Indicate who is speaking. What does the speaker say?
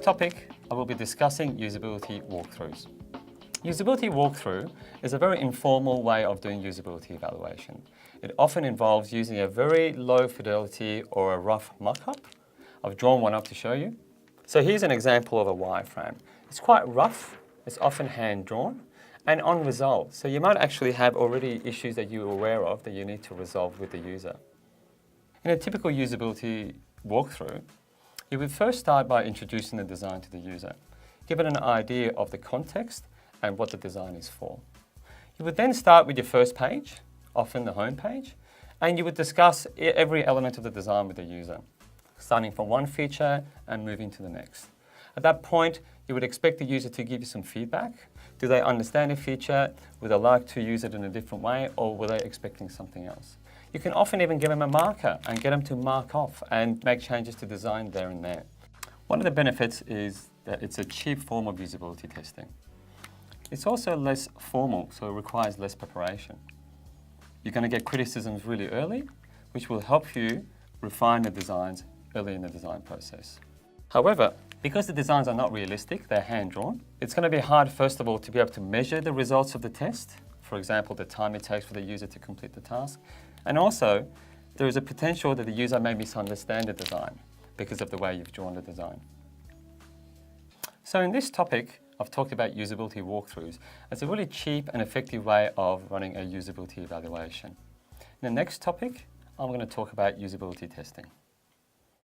Speaker 1: topic, I will be discussing usability walkthroughs. Usability walkthrough is a very informal way of doing usability evaluation. It often involves using a very low fidelity or a rough mock-up. I've drawn one up to show you. So here's an example of a wireframe. It's quite rough, it's often hand-drawn, and unresolved. So you might actually have already issues that you're aware of that you need to resolve with the user. In a typical usability walkthrough, you would first start by introducing the design to the user, give it an idea of the context and what the design is for. You would then start with your first page, often the home page, and you would discuss every element of the design with the user, starting from one feature and moving to the next. At that point, you would expect the user to give you some feedback. Do they understand a feature? Would they like to use it in a different way, or were they expecting something else? You can often even give them a marker and get them to mark off and make changes to design there and there. One of the benefits is that it's a cheap form of usability testing. It's also less formal, so it requires less preparation. You're going to get criticisms really early, which will help you refine the designs early in the design process. However, because the designs are not realistic, they're hand-drawn, it's going to be hard, first of all, to be able to measure the results of the test. For example, the time it takes for the user to complete the task. And also, there is a potential that the user may misunderstand the design because of the way you've drawn the design. So in this topic, I've talked about usability walkthroughs as a really cheap and effective way of running a usability evaluation. In the next topic, I'm going to talk about usability testing.